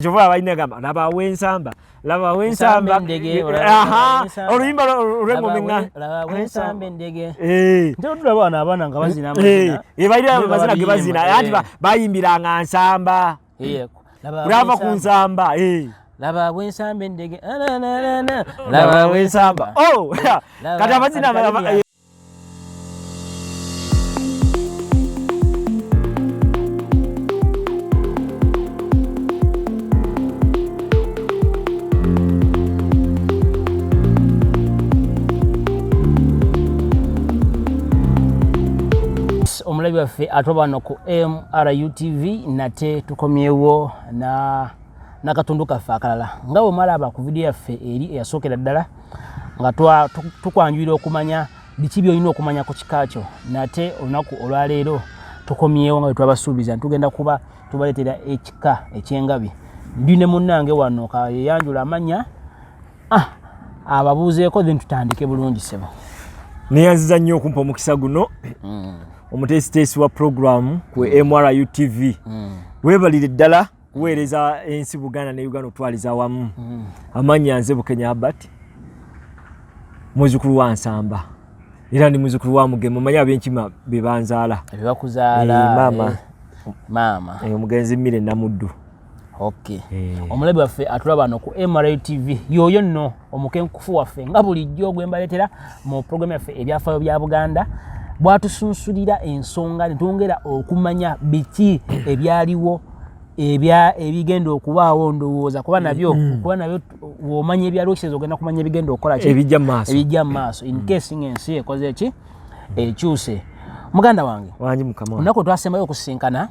Jova baina gamba laba wensamba aha oluyimba olwengo menga laba wensamba ndege ndio tulabana abana nga bazina amazina baira bazina ge bazina ati bayimbiranga nsamba laba ku nsamba laba wensamba ndege laba wensamba kati abazina omulabi waffe atobano ku MRU TV nate tukomyewo na katundu kaffe akalala nga omala aba ku video yaffe eri eyasookera ddala nga tukwanjulira okumanya biki byolina okumanya ku kikakyo nate olunaku olwaleero tukomyewo nga twabasuubiza tugenda kuba tubaleetera ekika ekyengabi ndi ne munnange wano kayeyanjula amanya ababuuzeeko then tutandike bulungi sebo neyanziza nnyo okumpa omukisa guno omutesitesi wa program ku MRU TV webalire ddala kuweereza ensi Buganda ne Uganda otwaliza wamu amanya nze Bukenya Albert muzukulu wa Nsamba era ndi muzukulu wa Mugema manya abenkima bebanzaala ebibakuzaala mama omugenzi Mmire Namuddu okay omulabi waffe atulabano ku MRU TV yoyo nno omukenkufu waffe nga bulijjo gwembaleetera mu program yaffe ebyafaayo bya Buganda bwatusunsulira ensonga netwongera okumanya biki ebyaliwo ebigenda okubaawo ndowooza kuba nabyo womanya ebyaliwo kiseeza ogenda kumanya ebigenda okukola ki ebijja mu maaso in case ng'ensi ekoze ki ekyuse muganda wange olunaku twasembayo okusinkana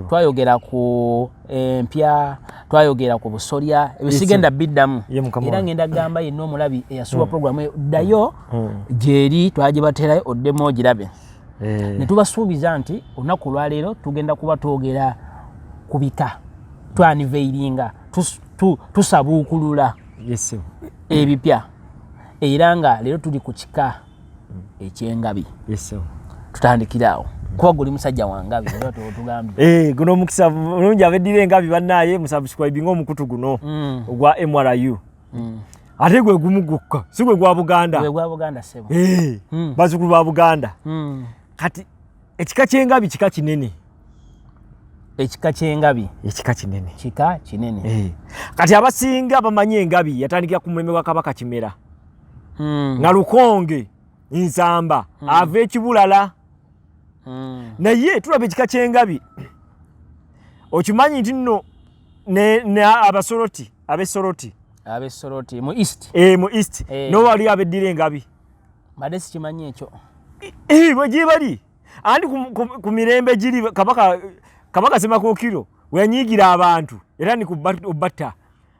twayogera ku empya twayogera ku busolya ebisigenda biddamu era ngenda gamba yenna omulabi eyasuba programu eyo ddayo gyeri twagibaterayo oddemu ogirabe ne tubasuubiza nti olunaku lwaleero tugenda kuba twogera ku bika twaniveiringa tusabuukulula ebipya era nga leero tuli ku kika ekyengabi tutandikiraawo kuba guli musajja wangabi tugambye guno omukisa mulungi abeddira engabi bannaye musubscribe ng'omukutu guno ogwa MRU ate gwe gumu gukka si gwe gwa Buganda sebo bazukulu ba Buganda kati ekika kyengabi kika kinene ekika kyengabi kika kinene kati abasinga bamanyi engabi yatandikira ku mulembe gwa Kabaka Kimera nga Lukonge Nsamba ava ekibulala naye tulaba ekika kyengabi okimanyi nti nno ne abesoroti mu east mu east no wali abeddira engabi badde sikimanyi ekyo bwe bali andi ku mirembe giri kabaka Semakookiro wenyigira abantu era ni kubatta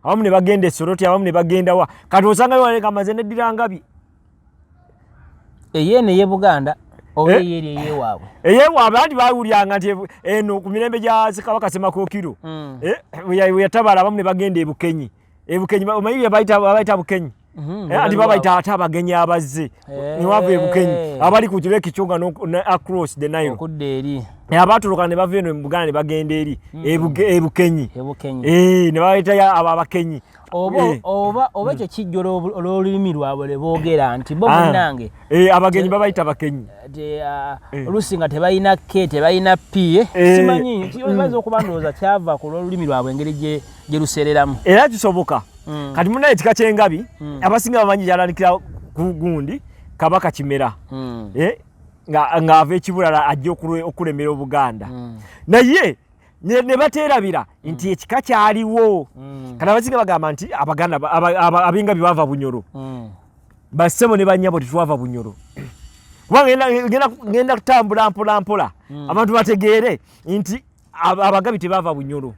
abamu ne bagenda esoroti abamu ne bagenda wa kati osanga waleka amaze neddira ngabi eyene ye Buganda oba eyeri eyewaabwe anti bawulyanga nti eno ku mirembe gya kabaka Semakookiro yatabala abamu ne bagenda ebukenyi omanyi babayita bukenyi anti babayita ate abagenyi abazze niwava ebukenyi abali ku kireki kyonga across the Nile okudda eri abatuluka ne bava eno mu Buganda ne bagenda eri ebukenyi ne babayita abakenyi oba ekyo kijjo olw'olulimi lwabwe lwe boogera nti bo munnange abagenyi babayita bakenyi oluusi nga tebalina k tebalina p simanyi kibaza okuba ndowooza kyava ku lw'olulimi lwabwe engeri gye lusereramu era kisoboka kati munaye ekika kyengabi abasinga bamanyi kyatandikira ku gundi Kabaka Kimera ng'ava ekibulala ajja okulemera Obuganda naye ne bateerabira nti ekika kyaliwo kati abasinga bagamba nti Abaganda ab'engabi bava Bunyoro bassebo ne bannyabo tetwava Bunyoro kubanga ngenda kutambula mpola abantu bategeere nti Abagabi tebava Bunyoro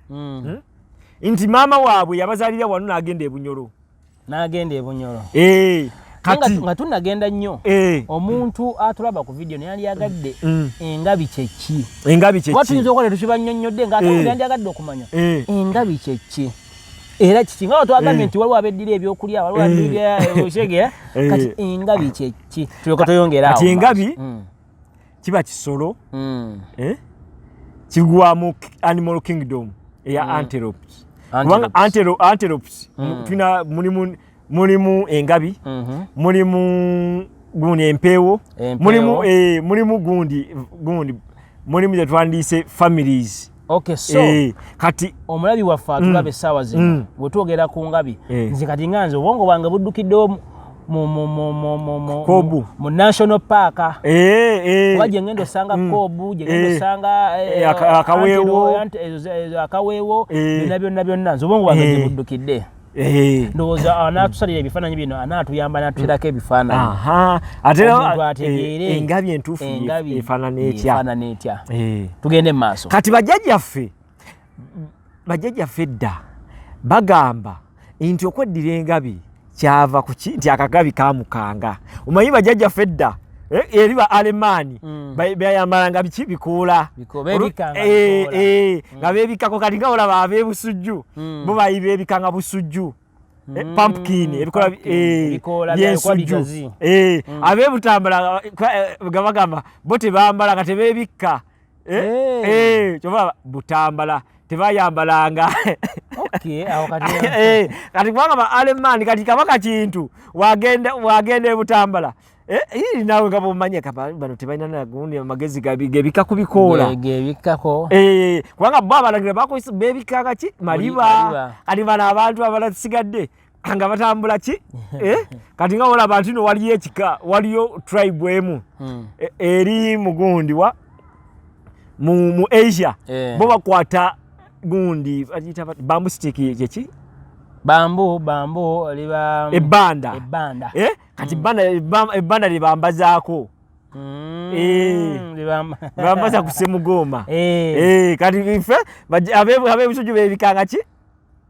nti maama waabwe yabazaalira wano n'agenda e Bunyoro kati nga tunagenda nnyo omuntu atulaba ku video neyandiyagadde engabi kyeki watuyinza okukola tukibannyonnyodde ng'atyandiyagadde okumanya engabi kyeki era kiki nga twagambye nti waliwo abeddira ebyokulya waliwo abeddira oshegera kati engabi kyeki tulyoka toyongera kati engabi kiba kisolo kigwa mu animal kingdom eya antelopes kubanga antelopes tuna mulimu engabi mulimu gundi empeewo mulimu gundi mulimu ze twandise families. Okay, so kati omulabi waffe atulabe essaawa zino bwe twogera ku ngabi nze kati nganze obwongo bwange buddukiddewo mu national park. Waje ngendo sanga kobu, je ngendo sanga akaweewo byonna nze obwongo bwange buddukidde. Ndowooza anaatusalira ebifaananyi bino anaatuyamba n'atuterako ebifaananyi. Ate engabi entuufu efaanana etya. Tugende mu maaso. Kati bajjajjaffe edda bagamba nti okweddira engabi kyava ku ki nti akagabi kamukanga. Omanyi bajjajjaffe edda eri ba Alemaani bayambalanga biki bikoola nga beebikako kati nga olaba ab'ebusujju bo beebikanga busujju pumpkin ebikola byensujju ab'ebutambala nga bagamba bo tebambala nga tebeebikka kyova butambala tebayambalanga. Kati kubanga ba Alemaani kati kabaka kintu wagenda ebutambala nawe nga bomanyi bano tebalina nagundi amagezi gebika kubikoola kubanga bo abalangira beebikanga ki maliba. Kati bano abantu abalasigadde nga batambula ki kati nga wola abantu no waliyo ekika waliyo tribe emu eri mugundi mu Asia bo bakwata gundi bambu stick yeki bambu liba ebbanda kati ebbanda libambazaako libambaza ku Ssemugoma kati ife ab'ebusujju beebikanga ki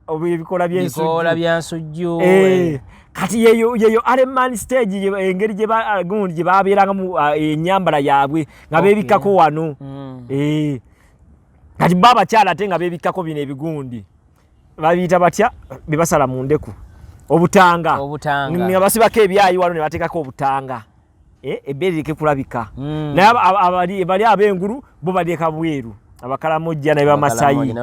ebikola byensujju kati yeyo Alemaani stage engeri gye babeerangamu ennyambala yaabwe nga beebikako wano kati bo abakyala ate nga beebikako bino ebigundi babiyita batya bebasala mu ndeku obutanga nga basibako ebyayi wano ne bateekako obutanga ebbeere lireke kulabika. Naye bali ab'engulu bo baleeka bweru abakalamojja ne bamasayi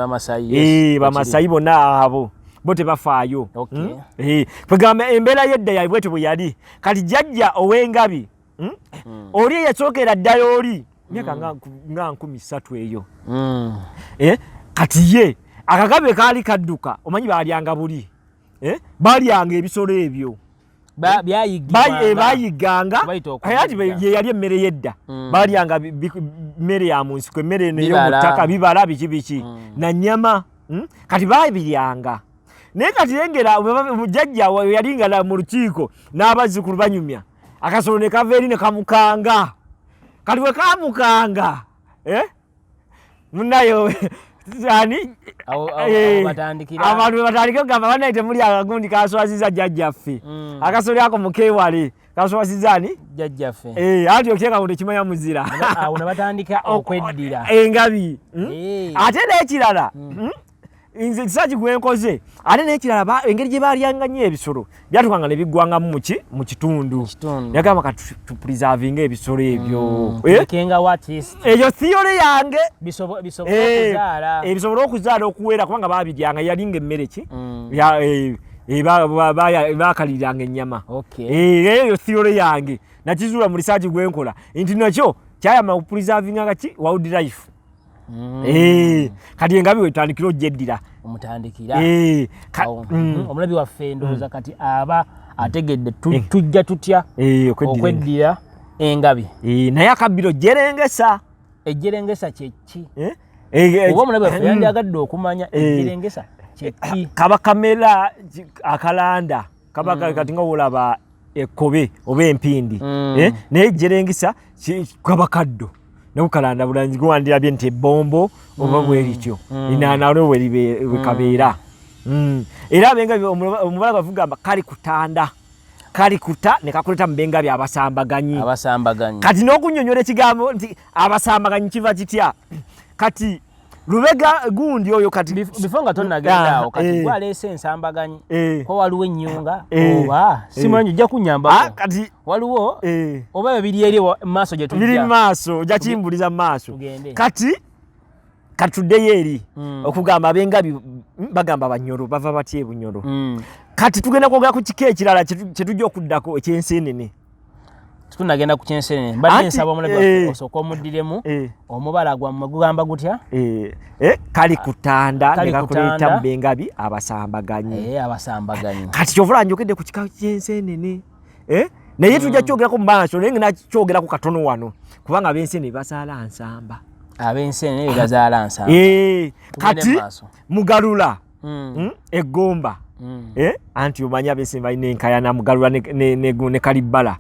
bamasayi bonna abo bo tebafaayo. Kwegamba embeera y'edda yaabwe bwetyo bwe yali. Kati jjajja ow'engabi oli eyasookera ddala oli myaka nga 13 eyo kati ye akagabe kaali kadduka omanyi baalyanga buli baalyanga ebisolo ebyo baayiganga ati ye yali emmere y'edda baalyanga mmere ya mu nsiko emmere eno ey'omuttaka bibala biki na nnyama kati baabiryanga. Naye kati lengera omujjajja yalinga mu lukiiko n'abazzukulu banyumya akasolo ne kava eri ne kamukanga. Kati bwe kamukanga munayo abantu batandika okugamba banaye temuli akagundi kaswaziza jjajjaffe akasolo ako mukeewale kaswaziza ani jjajjaffe anti okyeka ngo tekimanya muzira awo ne batandika okweddira engabi. Ate n'ekirala nze kisaaki gwenkoze ate n'ekirala engeri gye baalyanga nnyo ebisolo byatukanga ne biggwangamu mu kitundu yagamba kati tupreservinga ebisolo ebyo eyo theory yange bisobola okuzaala okuwera kubanga baabiryanga yalinga emmere ki baakaliranga ennyama. Eyo theory yange nakizuula mu risaaki gwenkola nti nakyo kyayamba okupreservinga ki wildlife. Kati engabi wetandikira ogyeddira omutandikira omulabi waffe ndowooza kati aba ategedde tujja tutya okweddira engabi. Naye akabbiro jerengesa ejjerengesa kyeki oba omulabi waffe yandyagadde okumanya ejjerengesa kyeki kaba kamera akalanda kaba kati nga wolaba ekkobe oba empindi naye ejjerengesa kaba kaddo n'okukalanda bulangi guwandirabye nti ebbombo oba bwerityo inaanalo bwe kabeera. Era abengabi omubala bavugamba kali kutanda kali kuta ne kakuleta mu bengabi abasambaganyi. Kati n'okunnyonnyola ekigambo nti abasambaganyi kiva kitya kati Lubega gundi oyo kati before nga tonnagenda awo kati gwaleese ensambaganyi ko waliwo ennyunga oba simanyi ojja kunyamba kati waliwo oba bibiri eri maaso gye tujja biri maaso ojja kimbuliza maaso kati katuddeyo eri okugamba abengabi bagamba banyoro bava batye bunyoro kati tugenda kwogera ku kika ekirala kyetujja okuddako ekyensenene tunagenda ku kyensenene mbadde nsaba omulebe osooka omuddiremu omubala gwammwe gugamba gutya kali kutanda ne kakuleeta mu bengabi abasambaganye kati kyovula njokedde ku kika kyensenene naye tujja kyogerako mu maaso naye ngena kyogerako katono wano kubanga abensenene bazaala nsamba abensenene bazaala nsamba kati mugalula eggomba anti omanyi abensenene balina enkayana mugalula ne kalibbala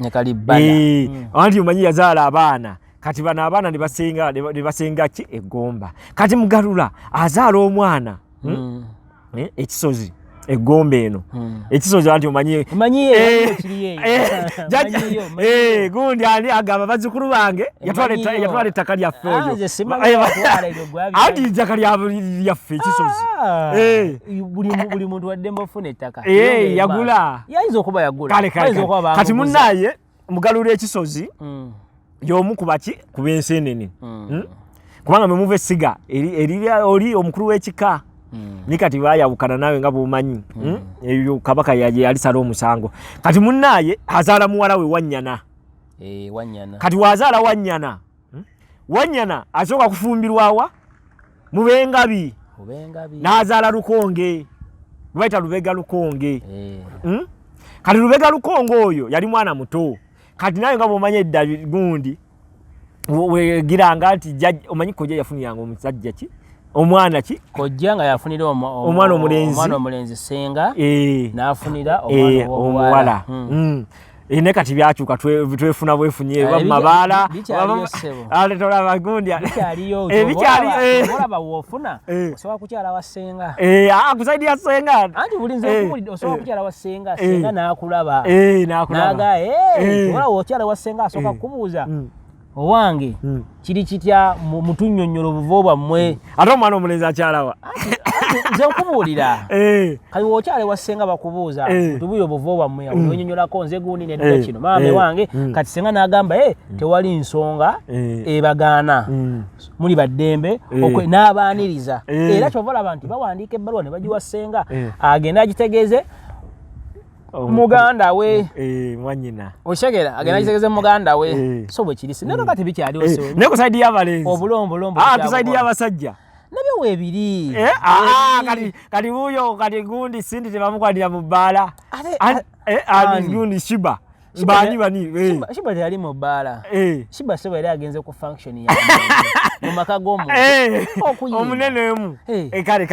anti omanyi yazaala abaana kati bano abaana ne basenga ki eggomba kati mugalula azaala omwana ekisozi eggomba eno ekisozi anti omanyi gundi ani agamba bazzukulu bange yatwala ettaka lyaffe oyo anti ettaka lyaffe ekisozi buli muntu waddemba ofuna ettaka yagula yayinza okuba yagula kati munnaye mugalula ekisozi y'omu kubaki ku bensenene kubanga mwe muva essiga oli omukulu w'ekika ni kati bayawukana nawe nga bwomanyi ebyo kabaka yalisala omusango kati munnaye azaala muwala we Wannyana kati wazaala Wannyana asooka kufumbirwawa mu bengabi n'azaala Lukonge gwebayita Lubega Lukonge kati Lubega Lukonge oyo yali mwana muto kati nawe nga bwomanyi edda gundi wegiranga nti omanyi kojja yafuniranga omusajja ki omwana ki kojja nga yafunira omwana omulenzi senga n'afunira omuwala ne kati byakyuka twefuna bwefunye mabaala tolaba gundi olaba woofuna osobola kukyala wa senga kusaidia senga anti buli nze okuwulidde osobola kukyala wa senga senga n'akulaba n'aga wala wokyala wa senga asooka kukubuuza owange kiri kitya mutunnyonnyola obuvo bwammwe ate omwana omulenzi akyalawa nze nkubuulira kati wokyale wassenga bakubuuza tubuye obuvo bwammwe onyonyolako nze gundi nedda kino maame wange kati senga n'agamba tewali nsonga ebagaana muli baddembe n'abaaniriza era kyova olaba nti bawandiika ebbaluwa ne bagiwa senga agenda agitegeeze muganda we Wannyina oshegera agenda kitegeze muganda we so bwe kirisi nero kati bikyaliwo so ne kusaidi y'abalenzi obulombolombo kusaidi y'abasajja nabyo weebiri kati buyo kati gundi sindi tebamukwatira mu bbaala gundi shiba bani shiba teyali mu bbaala shiba sebo yali agenze ku function ya mu maka g'omuntu omunene emu kale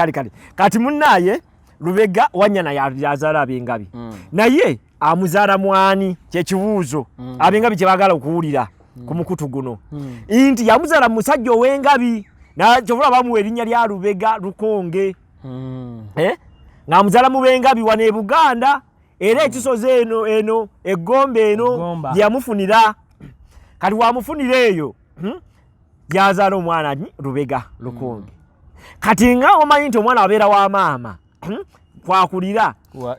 kati munnaye Lubega Wannyana yazaala abengabi naye amuzaala mwani kyekibuuzo abengabi kye baagala okuwulira ku mukutu guno nti yamuzaala musajja ow'engabi nakyovula bamuwa erinnya lya Lubega Lukonge ng'amuzaala mu bengabi wano e Buganda era ekisozi eno eggomba eno gyeyamufunira kati wamufunira eyo yazaala omwana Lubega Lukonge kati nga omanyi nti omwana abeera wa maama kwakulira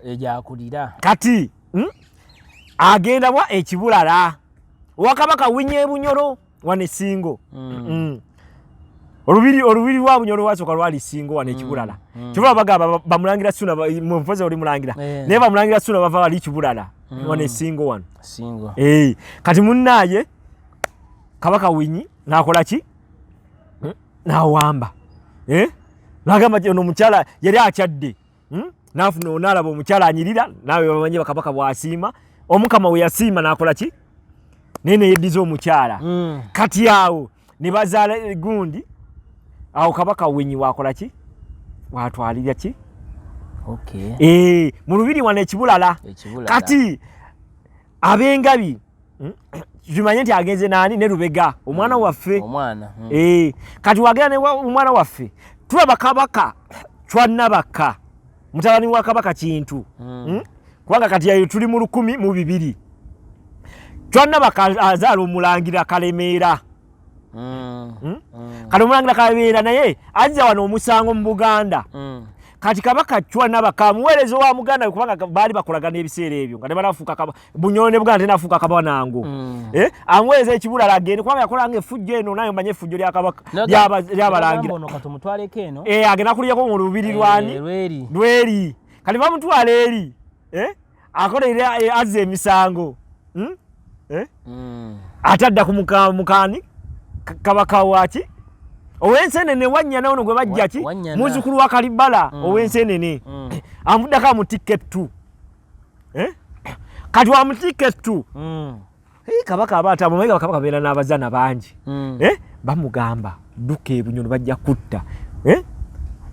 ejakulira kati agenda bwa ekibulala wakabaka winye Bunyoro wane Singo olubiri lwa Bunyoro wasooka lwali Singo wane ekibulala kibula bagamba bamulangira Suna mpoze oli mulangira naye bamulangira Suna bava wali ekibulala wane Singo wano kati munnaye kabaka winyi nakola ki nawamba nagamba ono omukyala yali akyadde nafuna onalaba omukyala anyirira nawe bamanyi bakabaka bwasiima omukama we yasiima nakola ki nene yeddiza omukyala kati awo ne bazaala gundi awo kabaka wenyi wakola ki watwalira ki mu lubiri wano ekibulala kati abengabi tumanye nti agenze nani ne Lubega omwana waffe kati wagenda ne omwana waffe tulaba kabaka Chwannabaka mutabani wa kabaka Kintu kubanga kati yayo tuli mu 1200 Chwannabaka azaala omulangira Kalemeera kati omulangira Kalemeera naye azza wano omusango mu Buganda kati kabaka chwa nabaka muwerezo wa muganda kubanga bali bakolagana ebiseera ebyo nga nebalafuka bunyone buganda tenafuka kabanango amweze ekibula lagende kubanga yakolanga efujjo eno nayo manye efujjo lya kabaka lyabalangira ono katumutwaleko eno agenda kuliyako mu lubiri lwani lweri kali bamutwala eri akolera azze emisango atadda ku mukani kabaka waki owensenene wanyana ono gwe bajja ki muzukulu wa Kalibala owensenene amudaka mu ticket 2 kati wa mu ticket 2 kabaka abata mu kabaka bera n'abazana bangi bamugamba duke ebunyono bajja kutta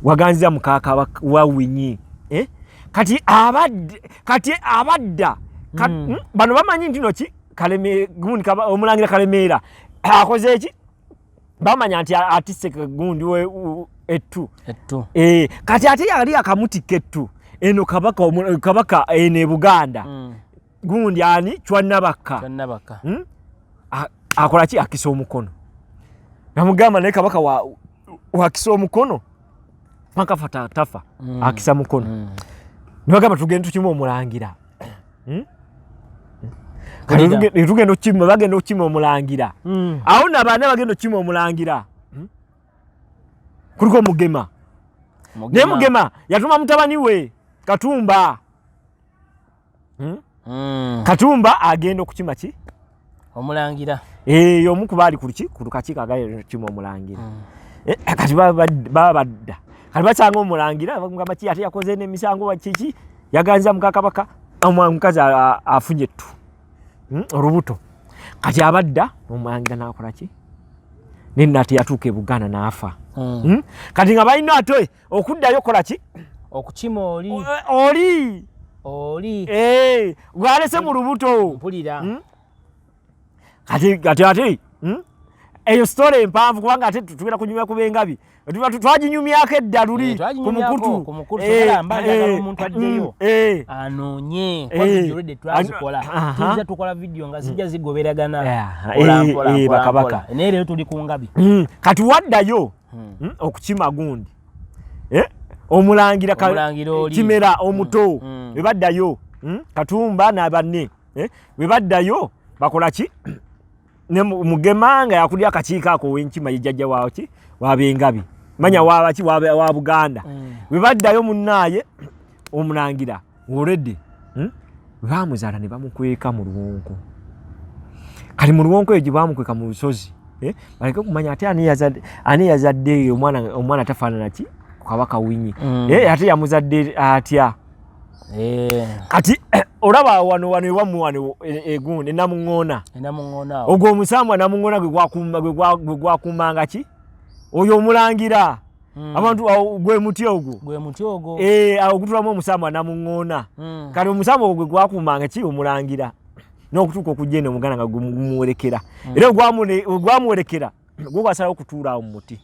waganzia mukaka wa winyi kati abadda bano bamanyi ntino ki kaleme gundi omulangira Kalemeera akoze eki bamanya nti atise gundi we ettu kati ate yali akamuti kettu eno kabaka ene Buganda gundi ani chwanabaka akola ki akisa omukono namugamba naye kabaka wa akisa omukono paka fata tafa akisa mukono nibagamba tugende tukimu omulangira tugenda okima bagenda okima omulangira awo nabaana bagenda okima omulangira kuliko Mugema naye Mugema yatuma mutabani we Katumba Katumba agenda okukima ki omulangira omu kubaali ku lukakiiko agenda okukima omulangira kati babadda kati bakyanga omulangira bagamba ki ate yakoze n'emisango kiki yaganza mukakabaka omukazi afunye ettu olubuto kati abadda omulangira nakola ki nenati yatuuka e Buganda n'afa kati nga balina ate okuddayo kola ki okukima oli gwalese mu lubuto mpulira kati ate eyo story empanvu kubanga ate tugenda kunyumya ku Bengabi twaginyumyako edda luli ku mukutu omuntu addeyo anoonye kwagirede twazikola tujja tukola video nga zijja zigoberagana bakabaka naye leero tuli ku Ngabi kati waddayo okukima gundi omulangira Kimera omuto webaddayo Katumba n'abanne webaddayo bakola ki ne Mugema nga yakulya akakiiko ako w'enkima yejjajja waawo ki wa Bengabi manya wabaki wa Buganda webaddayo munnaye omulangira already bamuzaala ne bamukweka mu luwonko kali mu luwonko ejo bamukweka mu lusozi baleke kumanya ate ani yazadde omwana tafaanana ki kabaka winyi ate yamuzadde atya kati olaba wano ewamu egundi Namuŋŋoona ogwo omusambwa Namuŋŋoona gwe gwakumanga ki oyo omulangira abantu gwe muti ogwo ogutulamu omusambwa Namuŋŋoona kati omusambwa ogwo gwe gwakumanga ki omulangira n'okutuuka okujja eno Omuganda nga gumuwerekera era ogwamuwerekera gwe gwasalawo okutuula awo mu muti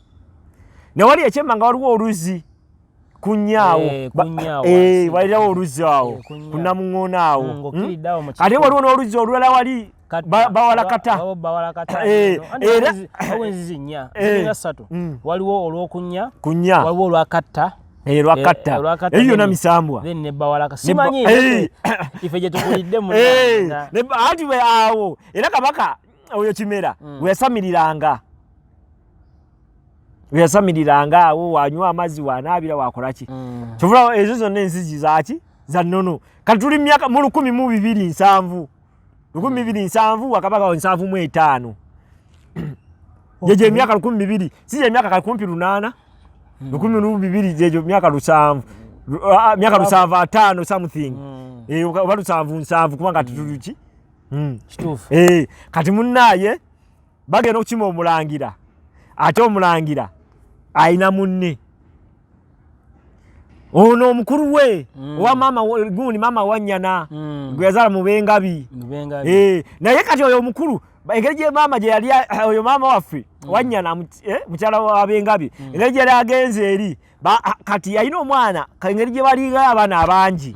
newali ekyemma nga waliwo oluzzi kunyaawo walirawo oluzzi awo ku Namuŋŋoona awo ate waliwo n'oluzzi olulala wali bawalakata waliwo olw'okunya waliwo olwakatta eyo yonna misambwa simanyi ife gye tukulidde ati bwe awo era kabaka oyo Kimera weyasamiriranga awo wanywa amazzi wanaabira wakola ki kyovula ezo zonna enzigi zaki za nnono kati tuli myaka mu 1207 wakabaka wa 705 jeje emyaka 1200 si emyaka 18 1200 jeje myaka 7 myaka 705 something oba 707 kubanga tutuluki kituufu kati munnaye bagenda okukima omulangira ate omulangira ayina munne ono omukulu we owa mama gundi mama wanyana gwe yazaala mu Bengabi naye kati oyo omukulu engeri gye mama gye yali oyo mama waffe wanyana mukyala wa Bengabi engeri gye yali agenze eri kati yalina omwana engeri gye baliga abaana abangi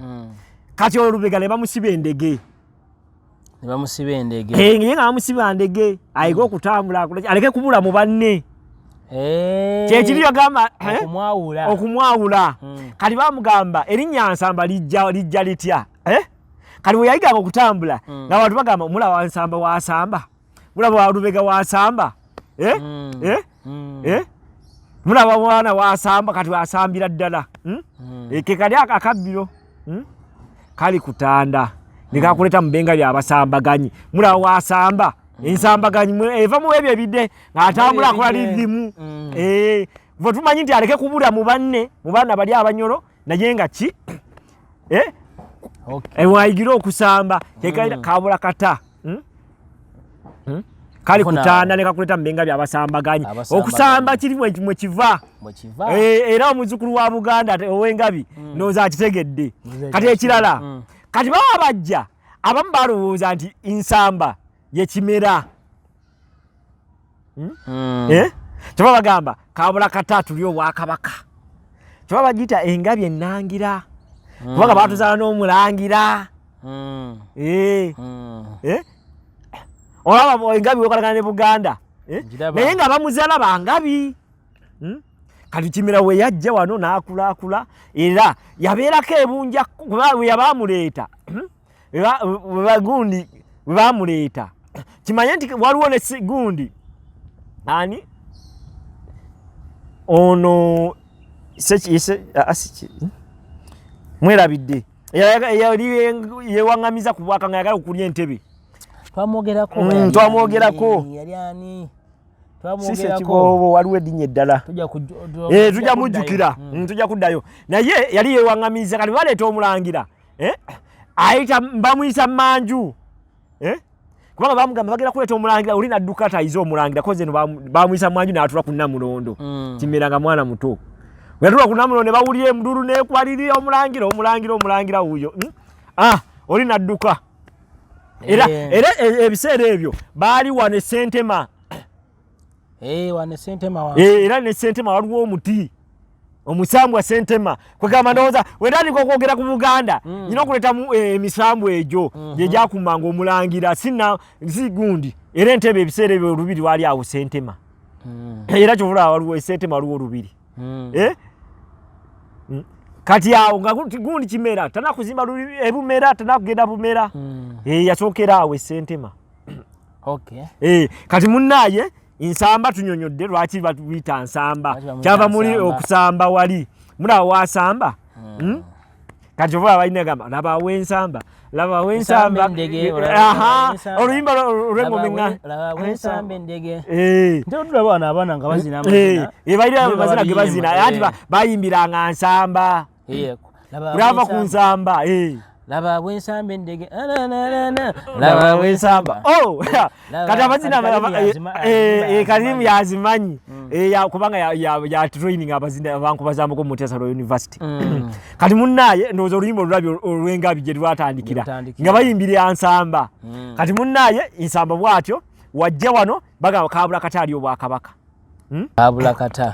kati olubega ne bamusiba endege naye nga bamusiba ndege ayiga okutambula aleke kubula mu banne Kyekiri bagamba okumwawula. Kati bamugamba erinnya Nsamba lijja litya. Kati we yayiganga okutambula n'abantu bagamba mulaba Nsamba wasamba. Mulaba Lubega wasamba. Mulaba mwana wasamba kati wasambira ddala. Ekika lyaka akabbiro. Kali kutanda. Nikakuleta mbenga bya basambaganyi. Mulaba wasamba. Ensambaganyi eva mu ebyo ebide ng'atambula akola lizimu. Bwe tumanyi nti aleke kubula mu baana bali abanyolo naye nga ki? Wayigira okusamba kabula kata. Kali kutanda ne kakuleta mbenga bya basambaganyi. Okusamba kiri mwe kiva. Era omuzukulu wa Buganda ow'engabi nooza akitegedde. Kati ekirala. Kati baba bajja abamu balowooza nti nsamba ye kimera. Kyaba bagamba kabula kata tuli obwakabaka. Kyaba bagiyita engabi ennangira. Kubanga baatuzaala n'omulangira. Olaba engabi wekolagana ne Buganda. Naye nga bamuzaala bangabi. Kati kimera we yajja wano n'akulaakula era yabeerako ebunja kuba we yabamuleeta. Gundi we bamuleeta. Kimanye nti waliwo ne gundi. Ani? Ono mwerabidde. Yewangamiza ku bwaka nga yagala okulya entebe. Twamwogerako. Yali ani? Sisi kibobo waliwo eddinya eddala. Tujja mujjukira. Tujja kuddayo. Naye yali yewangamiza kati baleeta omulangira. Ayita bamuyisa Manju. Kubanga bamugamba bagenda kuleeta omulangira oli nadduka tayize omulangira koze no bamuyisa Manju n'atula ku Namulondo. Kimera nga mwana muto. Bwatula ku Namulondo ne bawulira emuduru n'ekwalirira omulangira wuyo. Oli nadduka. Era ebiseera ebyo baali wane Sentema. Wane Sentema era ne Sentema waliwo omuti. Omusambwa Sentema. Kwegamba ndowooza wedani kwogera ku Buganda. Nyina okuleta emisambu egyo gye gyakumanga omulangira si gundi. Era entebe ebiseera ebyo olubiri wali awo Sentema. Era kyovula waliwo Sentema waliwo olubiri. Kati awo nga gundi kimera tanakuzimba ebumera tanakugenda bumera. Yasookera awo Sentema. Kati munnaye Nsamba tunyonyodde lwaki batuyita Nsamba. Kyava muri okusamba wali. Mulaba wasamba. Kati oba balina gamba laba w'ensamba. Laba w'ensamba. Oluyimba olw'engoma laba w'ensamba endege. Nte tulaba abaana nga bazina amazina. Balina amazina ge bazina. Ati bayimbiranga Nsamba. Laba ku Nsamba. Laba w'ensamba endege. Laba w'ensamba. Kati amazina kalimu yazimanyi. Kubanga ya training abazina abankubazambuko mu Tesalo University. Kati munnaye ndowooza oluyimba olulabi olw'engabi gye lwatandikira nga bayimbira Nsamba. Kati munnaye Nsamba bwatyo wajja wano bagamba kabula kata ali obwakabaka. Kabula kata.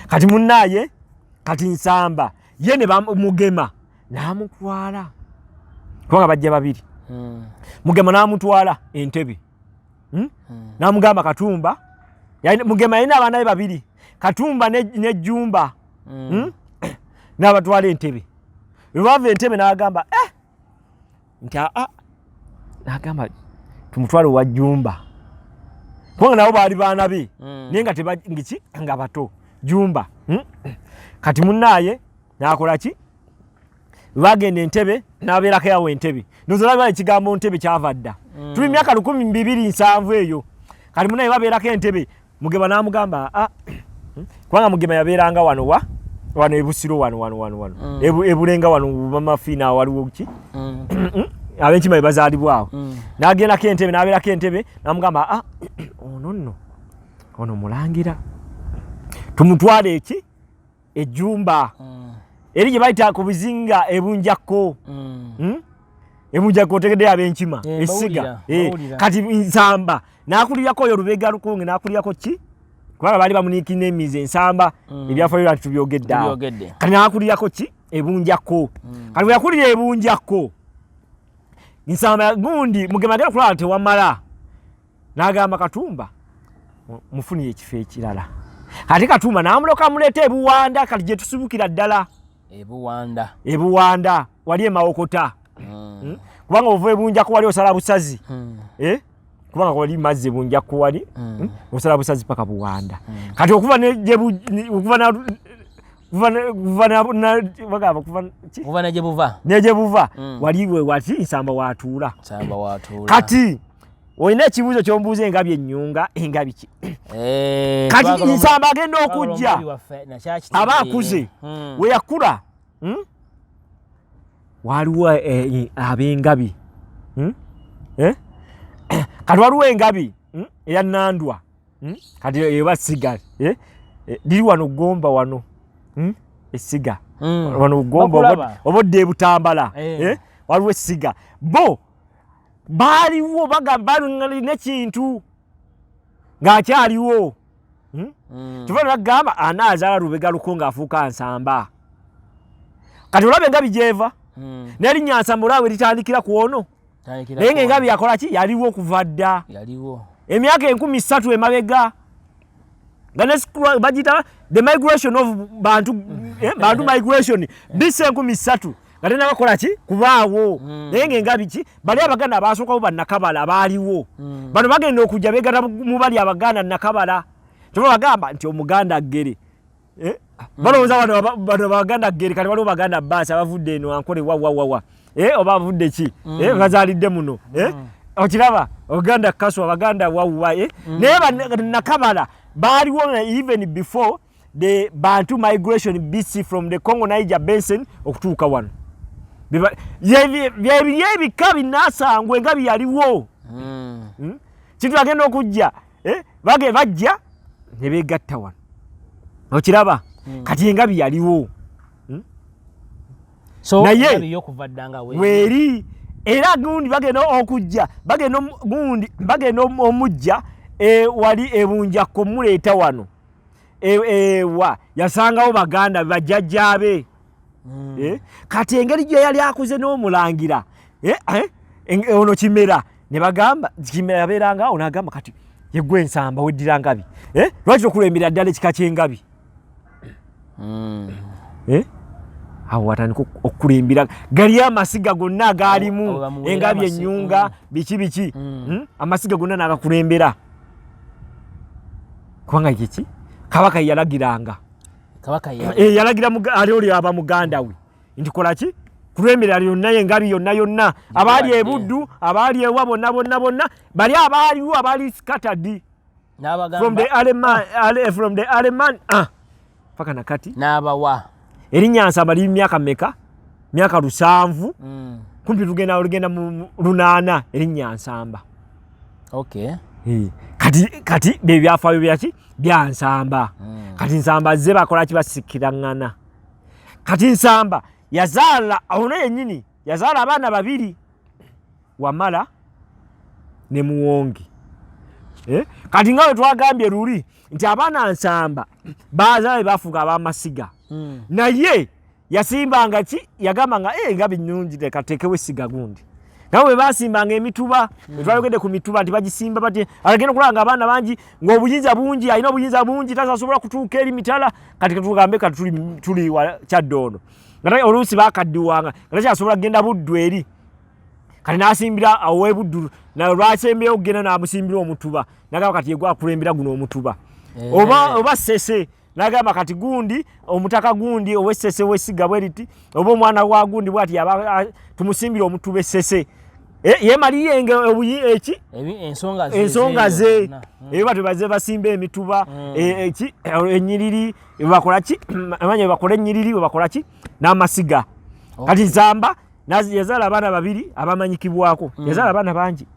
Kati munnaye kati Nsamba ye ne bamugema n'amutwala. Kubanga bajja babiri. Mugema n'amutwala entebe. N'amugamba Katumba. Mugema yalina abaana be babiri. Katumba ne Jumba. N'abatwala entebe. Lwava entebe n'agamba nti n'agamba tumutwale wa Jumba. Kubanga nabo baali baana be. Naye nga tebangiki nga bato. Jumba. Kati munnaye n'akola ki? Bagenda entebe n'abeerako yawo entebe. Nozolaba ekigambo ntebe kyava dda. Tuli myaka 207 eyo. Kati munnaye babeerako entebe. Mugema n'amugamba kubanga Mugema yabeeranga wano ebusiro wano. Ebulenga wano bamafiina waliwo ki? Abenkima be bazaalibwawo. N'agendako entebe n'abeerako entebe n'amugamba ono mulangira. Tumutwale eki? Ejjumba. Eri gye bayita ku bizinga ebunjako. Ebunjako otegedde abenkima esiga. Kati Nsamba n'akulirako oyo Lubega Lukunge n'akulirako ki? Kubanga baali bamuniikina emize Nsamba ebyafaayo lwati tubyogedde awo. Kati n'akulirako ki? Ebunjako. Kati bwe yakulira ebunjako Nsamba gundi Mugema agenda kulaba tewamala. N'agamba Katumba mufuniye ekifo ekirala ate Katumba n'amuloka muleta e Buwanda kati gye tusubukira ddala e Buwanda wali e Mawokota kubanga ova ebunjako wali osala busazi kubanga wali mazzi bunjako wali osala busazi paka Buwanda kati okuva nejebuva waliwe wati nsamba watuula kati oyina ekibuuzo kyombuuza engabi ennyunga engabi ki kati nsamba agenda okujja aba akuze we yakula waliwo ab'engabi kati waliwo engabi eya Nandwa kati eba siga liri wano Gomba wano esiga wano Gomba obodde Butambala waliwo esiga bo baaliwo bagamba n'ekintu ng'akyaliwo tuvaana bagamba anaazaala Lubega Lukonga afuuka Nsamba kati olaba engabi gy'eva n'erinnya Nsamba olaba litandikira ku ono naye ng'engabi yakola ki yaliwo okuva dda emyaka 13 emabega bagita the migration of bantu migration bise 13 nga tena bakola ki kubaawo naye ng'engabi ki bali Abaganda abasookawo bannakabala baaliwo bano bagenda okujja beegata mu bali Abaganda nakabala tuba bagamba nti Omuganda ggere balowooza bano Baganda ggere kati waliwo Baganda baasi abavudde eno ankole wawawawa oba avudde ki bazaalidde muno okiraba Oganda kaso Abaganda wawuwa naye nakabala baaliwo even before the Bantu migration BC from the Congo Niger Basin okutuuka wano byebika binasangwa engabi yaliwo kintu agenda okujja bajja ne beegatta wano okiraba kati engabi yaliwo naye weeri era gundi bagenda okujja bagenda omujja wali ebunjako muleeta wano ewa yasangawo Baganda bajjajjaabe kati engeri gye yali akuze n'omulangira ono Kimera ne bagamba Kimera yabeeranga awo n'agamba kati yeggwe Nsamba weddira Ngabi lwaki okulembera ddala ekika ky'engabi awo watandika okulembera gali amasiga gonna agaalimu engabi ennyunga biki amasiga gonna n'agakulembera kubanga kiki Kabaka yalagiranga yalagira ali aba Muganda we nti kola ki kulembera yonna engabi yonna abaali ebuddu abaali ewa bonna bali abaaliwo abaali scattered from the Aleman paka nakati n'abawa erinnya Nsamba liri myaka meka myaka 7 kumpi lugenda mu 8 erinnya Nsamba kati bye byafaayo byaki bya Nsamba kati Nsamba ze bakola ki basikirangana kati Nsamba yazaala ono yennyini yazaala abaana babiri Wamala ne Muwonge kati nga bwe twagambye luli nti abaana Nsamba bazaala bafuga ab'amasiga naye yasimbanga ki yagambanga engabi nnungi leka tekewo essiga gundi nawe basimbanga emituba twalogedde ku mituba nti bagisimba bati alagenda okulanga abaana bangi ng'obuyinza bungi alina obuyinza bungi tasobola kutuuka eri mitala kati tugambe kati tuli Kyaddondo nga oluusi bakaddiwanga nga takyasobola kugenda Buddu eri kati n'asimbira awo Buddu lwasembeyo okugenda n'amusimbira omutuba nagamba kati yegwa akulembera guno omutuba oba Ssese nagamba kati gundi omutaka gundi ow'Essese w'essiga bwe riti oba omwana wa gundi bwati tumusimbira omutuba Ssese yemaliyenge eki ensonga ze bati baze basimba emituba eki ennyiriri bakola ki amanya bakola ennyiriri bakola ki n'amasiga kati Nsamba yazaala abaana babiri abamanyikibwako yazaala abaana bangi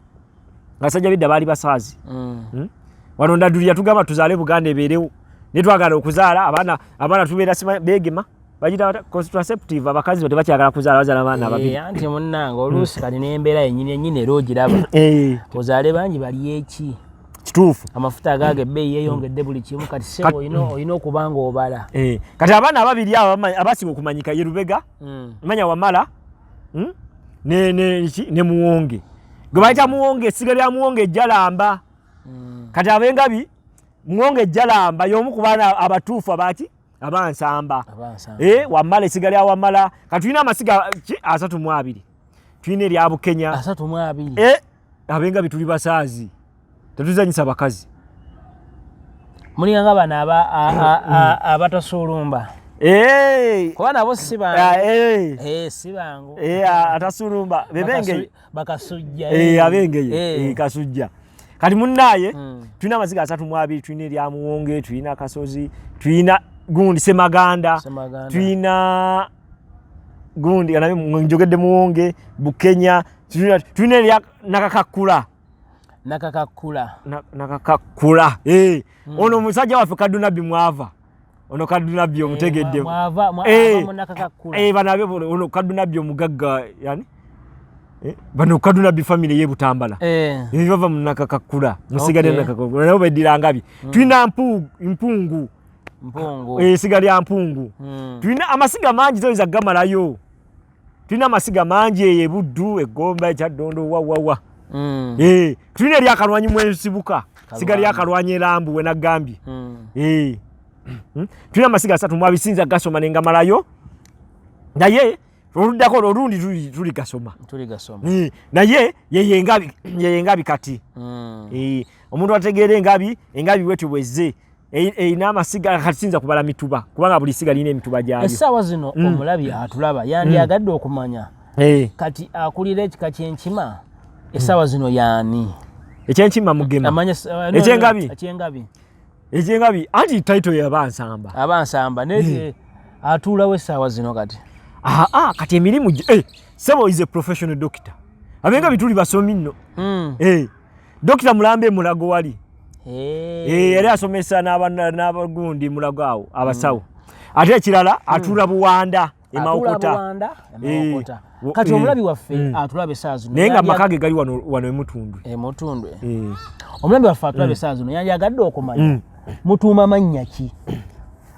basajja bidda baali basaazi wano Ndaduli yatugamba tuzaale Buganda ebeerewo ne twagala okuzaala abaana tubeera beegema bagita contraceptive abakazi tebakyagala kuzaala bazaala abaana babiri anti munnanga oluusi kati n'embeera yennyini era ogiraba ozaale bangi bali eki kituufu amafuta agaaga ebbeeyi yeeyongedde buli kimu kati sebo olina okuba ng'obala kati abaana ababiri abo abasinga okumanyika ye Lubega manya Wamala ne Muwonge gwe bayita Muwonge essiga lya Muwonge ejjalamba kati ab'engabi muwonge jalamba yomu ku baana abatuufu abaki abansamba wamala esiga lya wamala katulina amasiga 32 tulina erya Bukenya 32 abenga bituli basaazi tetuzanyisa bakazi mulinganga bana abatasulumba kuba nabo si bangu si bangu atasulumba bebenge bakasujja abengeye kasujja kati munnaye tulina amasiga 32 tulina erya Muwonge tulina Kasozi tulina gundi Semaganda tulina gundi njogedde Muwonge Bukenya tulina erya Nakakakula ono musajja waffe Kadunabbi mwava ono Kadunabbi omutegedde ono Kadunabbi omugagga yani bano Kadunabbi family ye Butambala bava mu Nakakakula musigadde Nakakakula nabo beddira Ngabi tulina Mpungu esiga lya Mpungu tulina amasiga mangi zoyinza gamalayo tulina amasiga mangi eye Buddu Egomba Ekyaddondo wawawa tulina erya Kalwanyi Mwesibuka siga lya Kalwanyi Erambu we Nagambye tulina amasiga 3 mwabisinza gasoma nengamalayo naye oluddako olundi tuli gasoma naye yeye Ngabi kati omuntu ategeera Engabi wetu bwezze ina amasiga katisinza kubala mituba kubanga buli siga lina emituba gyayo essaawa zino omulabi atulaba yandyagadde okumanya kati akulira ekika kyenkima essaawa zino yaani ekyenkima Mugema ekyengabi anti title y'abansamba naye atuulawo essaawa zino kati kati emirimu Sebo is a professional doctor abenga bituli basomi nno Dr. Mulambe Mulago wali yali asomesa n'abagundi Mulago awo abasawo ate ekirala atula Buwanda Emawokota kati omulabi waffe atulaba essaawa zino naye nga makage gali wano Emutundwe omulabi waffe atulaba essaawa zino yandyagadde okumanya mutuuma mannya ki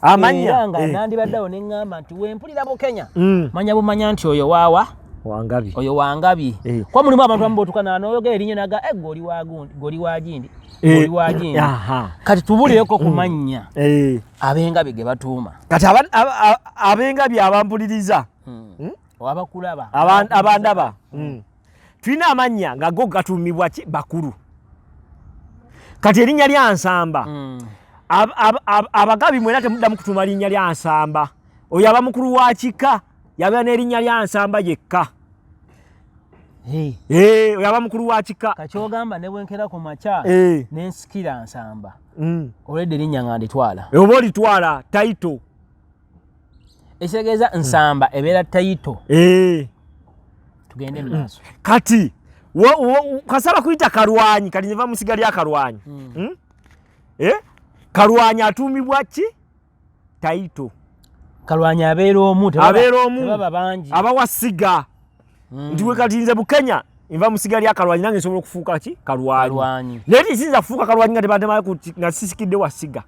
amanya nga nandibaddewo neŋŋamba nti wempulira Bukenya manya bumanya nti oyo waawa oyo Wangabi kwa mulimu abantu abamu bootukana n'oyogera erinnya naga goli wagindi kati tubulireko kumanya ab'Engabi ge batuuma kati ab'Engabi abampuliriza abakulaba abandaba tulina amanya nga go gatuumibwa ki bakulu kati erinnya lya Nsamba Abagabi mwena temuddamu kutuuma linnya lya Nsamba oyo aba mukulu wa kika yaba n'erinnya lya Nsamba yekka oyo aba mukulu wa kika kakyogamba ne bwenkera ku makya nensikira Nsamba olwedde erinnya nga nditwala oba olitwala taito ekitegeeza Nsamba ebeera taito tugende maaso kati kasaba kuyita Kalwanyi kati neva musiga lya Kalwanyi Kalwanyi atuumibwa ki taito Kalwanyi abeera omu tebaba bangi abawasiga nti we kati nze Bukenya nva musiga lya Kalwanyi nange nsobola okufuuka ki Kalwanyi naye tisinza kufuuka Kalwanyi nga tebantemayo nga sisikidde wasiga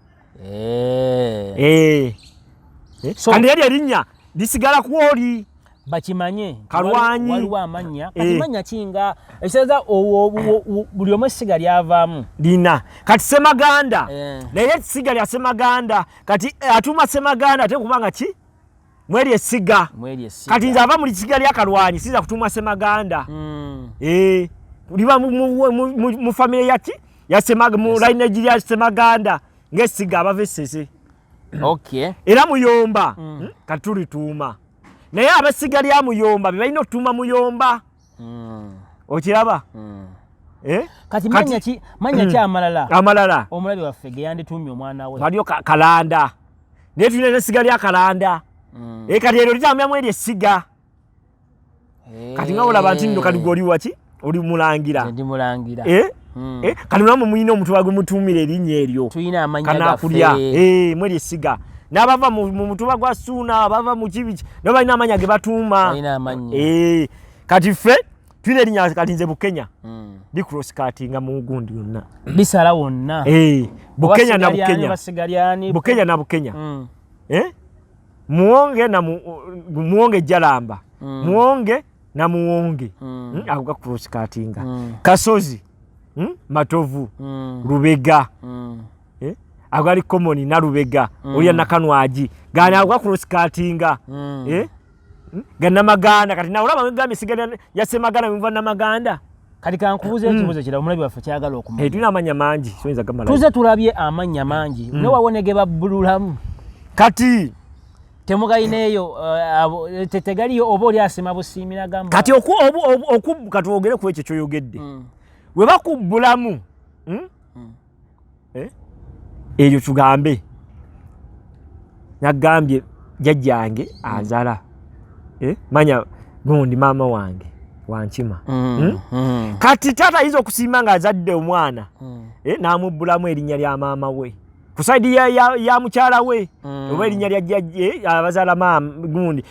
kandi yali erinnya lisigala kwoli bakimanye Kalwanyi waliwo amanya kati manya kinga ekitegeeza buli omu essiga lyavaamu lina kati Semaganda naye essiga lya Semaganda kati atuuma Semaganda ate kubanga ki mweri essiga kati nze ava mu lisiga lya Kalwanyi sinza kutuuma Semaganda liba mu famire yaki mu lineage lya Semaganda ng'essiga abava essese era Muyomba kati tulituuma naye abessiga lya Muyomba be balina okutuuma Muyomba okiraba kati manya ki amalala omulabi waffe ge yandituumye omwana we waliyo Kalanda naye tulina n'essiga lya Kalanda kati eryo litambulamu eri essiga kati nga olaba nti nno kati gwe oli mulangira kati mulamu mulina omutuba gwe mutuumira erinnya eryo kanakulya mweri essiga n'abava mu mutuba gwa Ssuuna abava mu kibiki nabo balina amanya ge batuuma kati ffe tulina erinnya kati nze Bukenya licross katinga mu gundi yonna bisala wonna Bukenya na Bukenya Muwonge Jalamba Muwonge na Muwonge ako cross katinga Kasozi Matovu Lubega agali common Nalubega oli nakanwaji gani agwa cross cuttinga ganna maganda kati na olaba ngami sigana yasemagana mva na maganda kati kankubuze ekibuzo kira omulabi waffe kyagala okumanya tuna amanya mangi soyinza gamala tuze tulabye amanya mangi ne wawonege babbululamu kati temugaineyo tetegaliyo oba oli asema busiimira gamba kati katwogere ku ekyo kyoyogedde we bakubbulamu ebyo tugambe nagambye jajjange anzala manya gundi mama wange wankima kati tata hizo kusiima nga azadde omwana namubbulamu erinnya lya maama we kusaidi ya mukyala we oba erinnya lya jjajje abazala maama gundi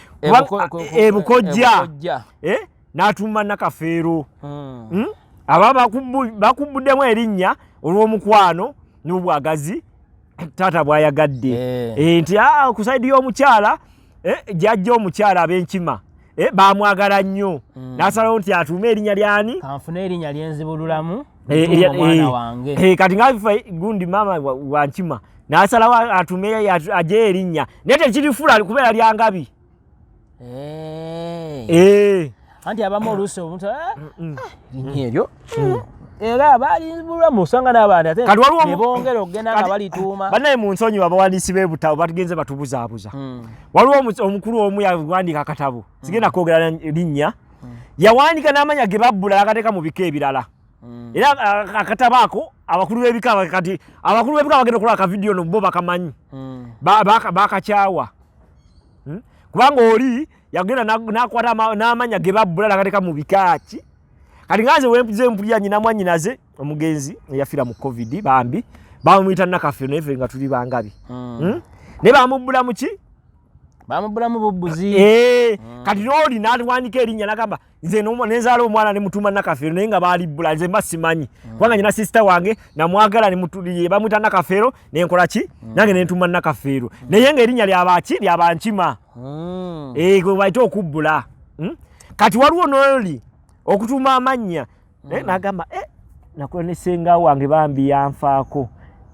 ebukojja n'atuma nakafeero aba bakubbuddemu erinnya olw'omukwano n'obwagazi tata bwayagadde nti kusaidi y'omukyala jjajja omukyala ab'enkima bamwagala nnyo n'asalawo nti atuume erinnya lyani kanfuna erinnya lyenzibululamu omwana wange kati nga gundi maama wankima n'asalawo atuume ajje erinnya naye tekirifula kubeera lyangabi anti abamu oluusi omuntu erinnya eryo era balinzibululamu osanga n'abantu ate nebongera okugenda nga balituuma bannaye mu nsonyi abawandiisi b'ebitabo batugenze batubuzaabuza waliwo omukulu omu yawandiika akatabo sigenda kwogera linnya yawandiika n'amanya ge babbula akateeka mu bika ebirala era akatabo ako abakulu b'ebika kati abakulu b'ebika bagenda okulaba akavidiyo no bo bakamanyi bakakyawa kubanga oli yagenda n'akwata n'amanya ge babbula akateeka mu bika ki kati ngaze wempuze mpulya nyina mwanyinaze omugenzi yafira mu covid bambi bamuyita nakafiro neve nga tuli bangabi ne bamubbula muki bamubbula mu bubbuzi kati noli n'atwandika erinnya nagamba nze nenzaala omwana ne mutuma nakafiro naye nga balibbula nze mba simanyi kubanga nyina sister wange namwagala ne mutuliye bamuyita nakafiro nenkola ki nange nentuma nakafiro naye nga erinnya lyabaki lyabankima gwe bayita okubbula kati waliwo noli okutuma amanya nagamba nakonesenga wange bambi yanfaako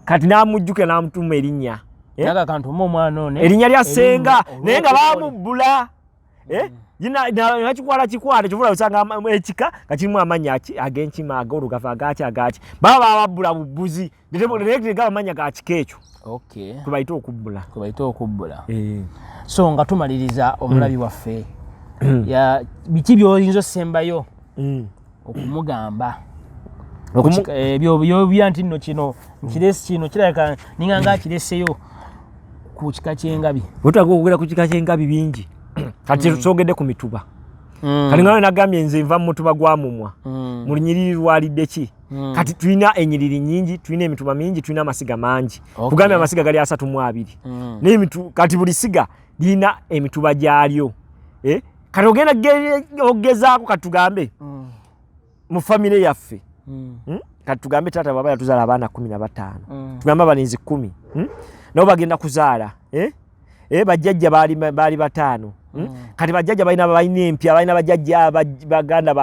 kati namujjuke namutuma erinnya naga kantuma omwana one erinnya lya senga naye nga bamubbula nakikwala kikwate kyovula osanga ekika kakirimu amanya ag'enkima ag'olugafu agaki baba bababbula bubbuzi naye amanya ga kika ekyo kwebayita okubbula so nga tumaliriza omulabi waffe biki byoyinza osembayo okumugamba byobya nti nno kino nkiresi kino kirabika ninganga akireseyo ku kika ky'engabi otagwa okugera ku kika ky'engabi bingi kati tusogedde ku mituba kati ngawe nagambye nze nva mu mutuba gwa mumwa mu lunyiriri lwalidde ki kati tulina enyiriri nyingi tulina emituba mingi tulina amasiga mangi tugambye amasiga gali 32 kati buli siga lirina emituba gyalyo kati ogenda ogezaako kati tugambe mu famire yaffe kati tugambe tata baba yatuzaala abaana 15 tugambe abalenzi 10 nabo bagenda kuzaala bajjajja baali 5 kati bajjajja balina empya balina bajjajja baganda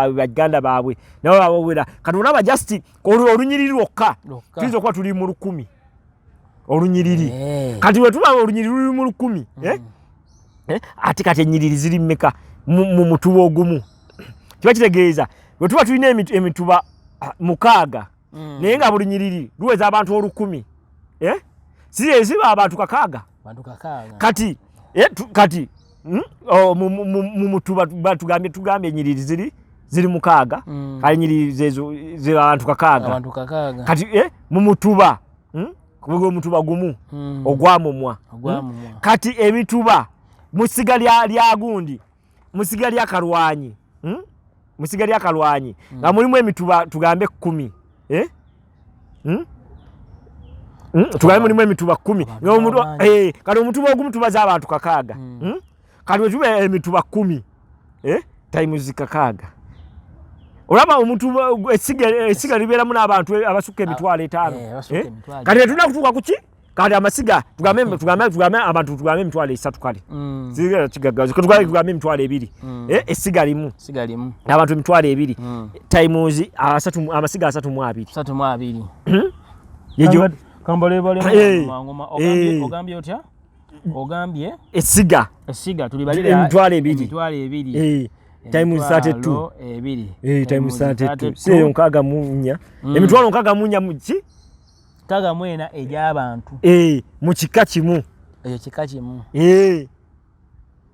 baabwe nabo babawera kati olaba just olunyiriri lwokka tuyinza okuba tuli mu 10 olunyiriri kati we tuba olunyiriri luli mu 10 ate kati enyiriri ziri mmeka mu mutuba ogumu kiba kitegeeza bwe tuba tulina emituba 6 naye nga buli nyiriri luweza abantu 10 siba abantu 6 kati mu mutuba tugambe enyiriri ziri 6 kale enyiriri zezo abantu 6 kati mu mutuba omutuba gumu ogwamumwa kati emituba musiga lya gundi musiga lya kalwanyi musiga lya kalwanyi nga mulimu emituba tugambe 10 tugambe mulimu emituba 10 kati omutuba ogumu tubaza abantu 6 kati wetuba emituba 10 times 6 olaba omutuba esiga libeeramu n'abantu abasukka emitwalo 5 kati tetulina kutuuka ku ki kati amasiga tugambe abantu tugambe emitwalo 3 kale tugambe emitwalo 2 esiga limu abantu emitwalo 2 times amasiga 32 yejo Kambale bale ngoma ogambye otya ogambye esiga tuli balira emitwalo 2 times 32 times 32 seyo nkaga munya emitwalo nkaga munya muki kaga mwena egy'abantu mu kika kimu kika kimu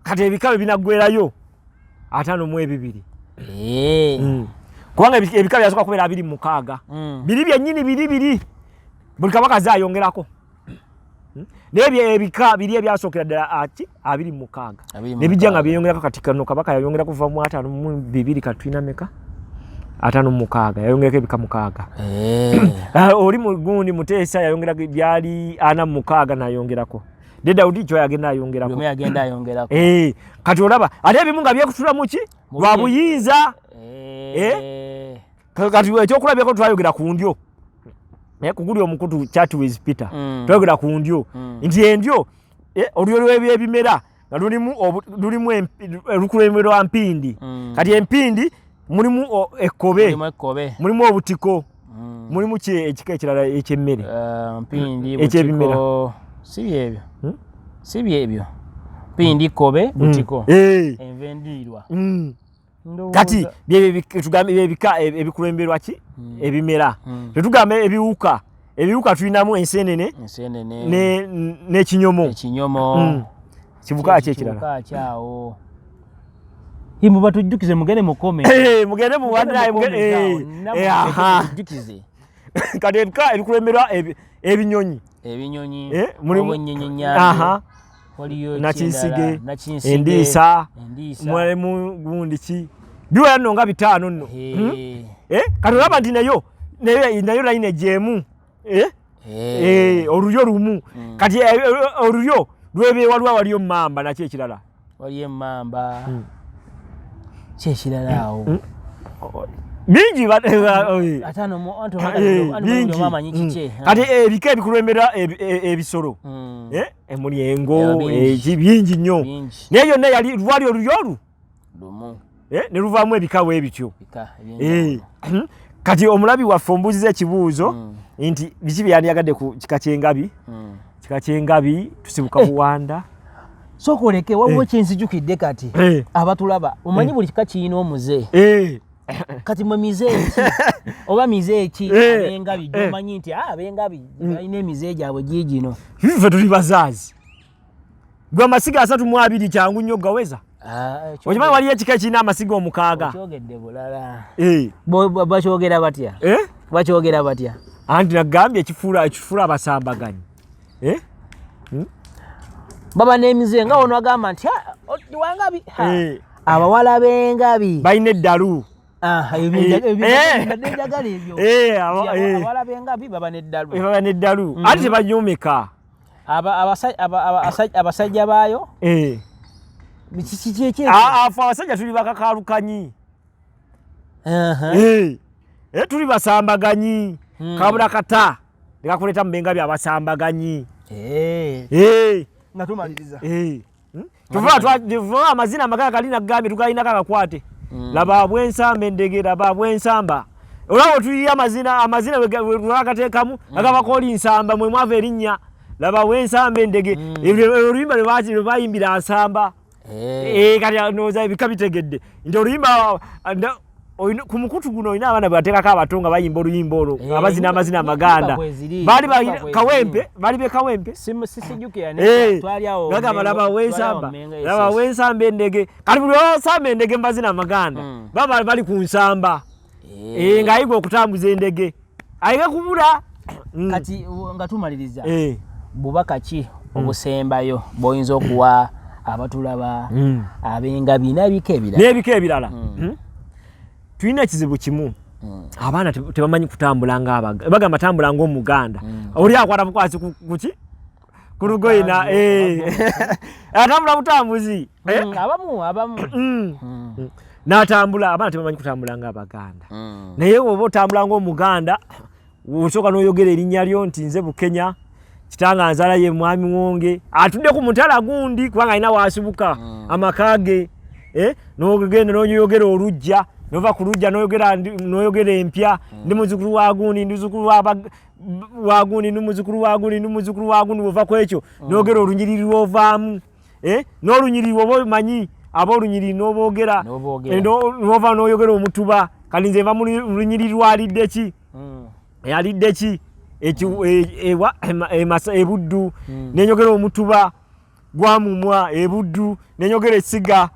kati ebika binagwerayo 5 mu 2 kubanga ebika byasoka kubera 26 biri byennyini biri buli kabaka zayongerako nebye ebika biri ebyasokera ddala ati 26 nebijjanga byeyongerako kati kano kabaka yayongera kuva mu 5 mu 2 katwina meka 5 mu 6 yayongerako ebika 6 oli mu gundi Muteesa yayongera byali 4 mu 6 nayongerako de Daudi kyo yagenda ayongerako kati olaba ate ebimu nga byekutula muki lwa buyinza kati ekyokulabyeko twayogera ku ndyo kuguli omukutu chat with Peter twayogera ku ndyo nti endyo olyo lw'ebimera nga lulimu lukulemerwa mpindi kati empindi mulimu ekkobe mulimu obutiko mulimu ekika ekirala ekyemmere ekyebimera si byebyo mpindi kobe butiko envendirwa kati ebika ebikulemberwa ki ebimera tetugamba ebiwuka tulinamu ensenene n'ekinyomo kibuka kyekirala kyawo imu batujjukize mugende mukome mugende muwandaye tujjukize kati ebika ebikulemberwa ebinyonyi mulimu enyenyenyanja nakinsige endiisa mulimu gundi ki biwera nno nga 5 nno kati olaba nti nayo layina gyemu olulyo lumu kati olulyo lwebewalwa waliyo mamba nakyo ekirala waliyo emamba kyekirala awo bingi kati ebika ebikulemera ebisolo emuli engo bingi nnyo naye yonna lwali olulyo ne luvaamu ebika bwe bityo kati omulabi waffe ombuuziza ekibuuzo nti biki byandiyagadde ku kika kye'ngabi kika kye'ngabi tusibuka buwanda sooka oleke waliwo kyenzijukidde kati abatulaba omanyi buli kika kirina omuze kati mwe mize eki oba mize eki ab'engabi gyomanyi nti ab'engabi balina emize gyabwe giigino ffe tuli bazaazi gwe amasiga 32 kyangu nnyo gaweza okimanyi waliyo ekika ekirina amasiga 6 okyogedde bulala bakyogera batya bakyogera batya anti nagambye ekifuula abasambaganyi baba n'emize nga ono agamba nti wangabi abawala b'engabi balina eddalu abawala b'engabi baba n'eddalu ate tebanyomeka abasajja baayo abasajja tuli bakakalukanyi tuli basambaganyi kabula kata lekakuleta mubengabi abasambaganyi nga tumaliriza tuva amazina amagala kalina gambi tugalina kakakwate laba bwensamba endege laba bwensamba olaba tuyiye amazina wegakateekamu agabakoli nsamba mwe mwava erinnya laba bwensamba endege oluyimba lwe bayimbira nsamba kati nooza ebika bitegedde nti oluyimba ku mukutu guno olina abaana bebateekako abato nga bayimba oluyimba olwo abazina amazina amaganda bali bekawempe bagamba laba wensamba endege kati buli osamba endege mubazina amaganda baba bali ku nsamba ng'ayiga okutambuza endege ayiga kubula kati nga tumaliriza bubaka ki obusembayo bw'oyinza okuwa abatulaba ab'engabi n'ebika ebirala tulina ekizibu kimu abaana tebamanyi kutambula bagamba tambula ng'omuganda oli akwata bukwasi kuki ku lugoye atambula butambuzi abamu n'atambula abaana tebamanyi kutambula ng'abaganda naye oba otambula ng'omuganda osooka n'oyogera erinnya lyo nti nze Bukenya kitanga nzala ye mwami wonge atudde ku mutala gundi kubanga alina waasibuka amaka ge n'ogenda n'oyogera olujja nova kulujja noyogera empya ndi muzukulu wa gundi ndi muzukulu wa gundi ndi muzukulu wa gundi ndi muzukulu wa gundi ova kwekyo noyogera olunyiriri lwovaamu n'olunyiriri oba manyi aba olunyiriri n'oboogera nova noyogera omutuba kati nze nva mu lunyiriri lwalidde ki alidde ki ebuddu nenyogera omutuba gwamumwa ebuddu nenyogera essiga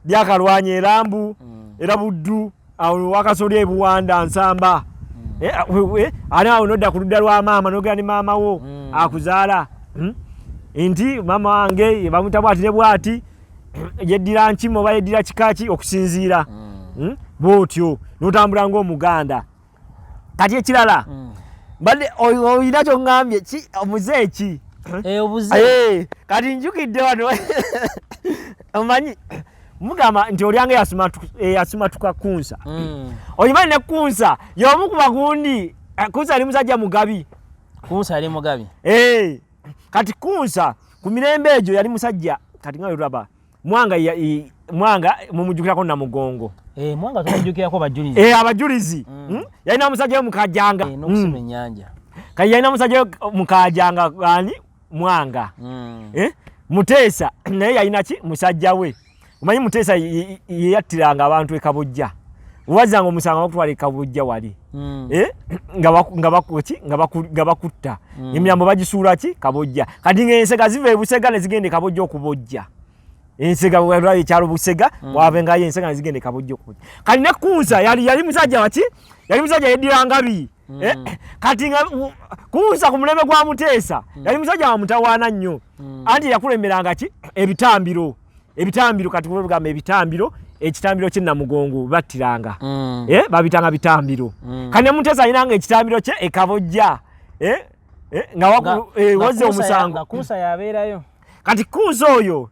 lyakalwanya erambu era buddu awo wakasolya ebuwanda nsamba ani awo nodda ku ludda lwa maama nogera ni maama wo akuzaala nti maama wange bamutabwatire bwati yeddira nkimo oba yeddira kikaki okusinziira bwotyo notambula ng'omuganda kati ekirala mbadde oyina kyoŋŋambye omuze ki kati njukidde wano omanyi mugamba nti olyange yasimatuka kunsa oyimanyi ne kunsa y'omu ku bagundi kunsa ali musajja mugabi kati kunsa ku mirembe egyo yali musajja kati nga olaba mwanga mumujjukirako namugongo mwanga tumujjukirako bajulizi abajulizi yalina musajja mukajanga n'okusima ennyanja kati yalina musajja mukajanga ani mwanga Muteesa naye yalina ki musajja we omanyi Muteesa yeyattiranga abantu ekabujja wazanga omusango bakutwala ekabujja wali nga bakutta emirambo bagisuula ki kabujja kati ng'ensega ziva ebusega ne zigenda ekabujja okubojja ensega ekyalo busega wabengayo ensega ne zigenda ekabujja okubojja kati ne kunsa yali musajja waki yali musajja yeddirangabi kati kunsa ku mulembe gwa Muteesa yali musajja wamutawaana nnyo anti yakulemeranga ki ebitambiro kati kubagamba ebitambiro ekitambiro ky'ennamugongo battiranga babitanga bitambiro kati ne Muteesa alinanga ekitambiro kye ekabojja nga woze omusango kunsa yabeerayo kati kunsa oyo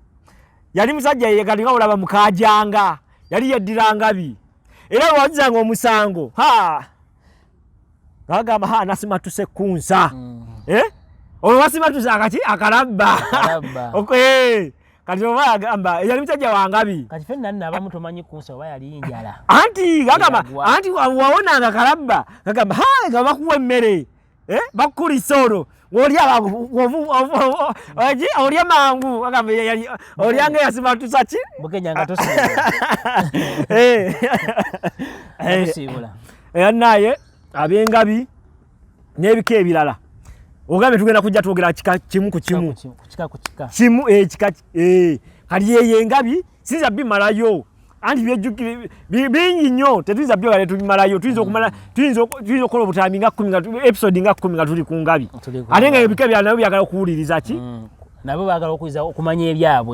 yali musajja kati nga olaba mukajanga yali yeddirangabi era wazanga omusango ngagamba nasimatuse kunsa olwo wasimatuse akati akalabba kati oba agamba yali musajja wangabi kati fenna nabamu tomanyi kunsa oba yali njala anti gagamba anti wawonanga kalabba gagamba nga bakuwa emmere bakukulisa olwo olya mangu gagamba olyange yasimatusa ki bukenyanga tosiibula naye ab'engabi n'ebika ebirala ogambe tugenda kujja twogera kika kimu ku kimu kimu kali yeyo engabi sinza bimalayo anti byejjukire bingi nnyo tetuyinza byogale tubimalayo tuyinza okukola obutambi nga 10 episode nga 10 nga tuli ku ngabi ate nga ebika byala nabyo byagala okuwuliriza ki nabo baagala okumanya ebyabwe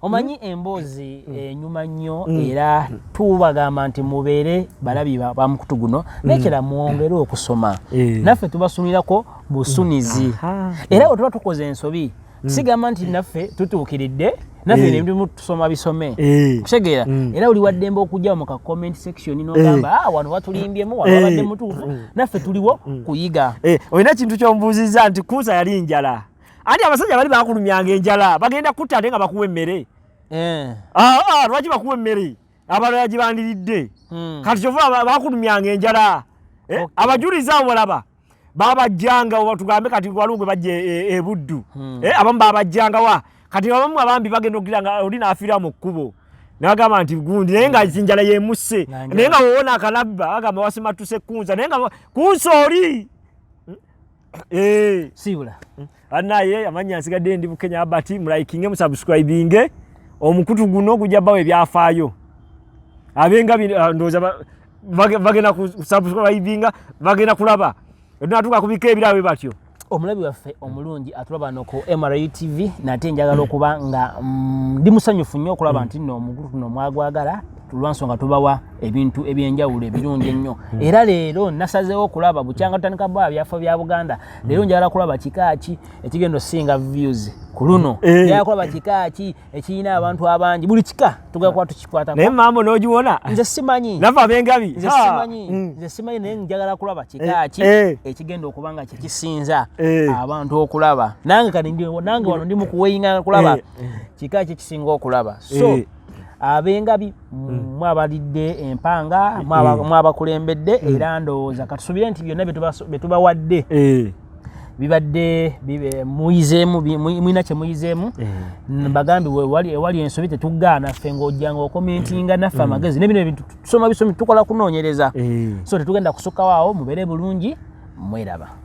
omanyi emboozi enyuma nnyo era tubagamba nti mubeere balabi ba mukutu guno nekera mwongere okusoma naffe tubasumirako busunizi era bwe tuba tukoze ensobi sigamba nti naffe tutuukiridde naffe ne ndimu tusoma bisome kutegeera era oli waddembe okujja mu ka comment section n'ogamba wano watulimbyemu wano wabadde mutuufu naffe tuliwo kuyiga olina kintu ky'ombuuzizza nti kunsa yali njala anti abasajja bali bakulumyanga enjala bagenda kutta ate nga bakuwa emmere lwaki bakuwa emmere abalala gibandiridde kati kyova bakulumyanga enjala abajulizi abo balaba babajjanga oba tugambe kati walungwe bajja ebuddu abamu babajjanga wa kati abamu abambi bagenda okugira nga oli naafiira mu kkubo nagamba nti gundi naye nga enjala yemusse naye nga wowona akalabba agamba wasimatuse kunsa naye nga kunsa oli siibula naye amanya nsigadde ndi Bukenya Abati mulaikinge musubscribinge omukutu guno gujja bawe ebyafaayo abengabi ndowooza bagenda kusubscribinga bagenda kulaba tunatuka kubika ebirawe batyo omulabi waffe omulungi atulaba no ku MRU TV nate njagala okuba nga ndi musanyufu nnyo okulaba nti nno omukutu no mwagwagala tulwansonga tubawa ebintu ebyenjawulo ebirungi ennyo era leero nasazeewo okulaba bukyanga tutandika bwa byafo bya Buganda leero njagala kulaba kikaaki ekigendo singa views ku luno njagala kulaba kikaaki ekirina abantu abangi buli kika tugala kuba tukikwatako naye mambo n'ogiwona nze simanyi nava abengabi nze simanyi naye njagala kulaba kikaaki ekigenda okuba nga kyekisinza abantu okulaba nange wano ndi mu kuweyingana kulaba kikaaki ekisinga okulaba so abengabi mwabalidde empanga mwabakulembedde era ndowooza katusubire nti byonna bye tubawadde bibadde muyizeemu mwina kye muyizeemu mbagambi wali ensobi tetugaana ffe ng'ojja ng'okomentinga naffe amagezi n'ebino ebintu tusoma bisomi tukola kunoonyereza so tetugenda kusukkawo awo mubeere bulungi mweraba.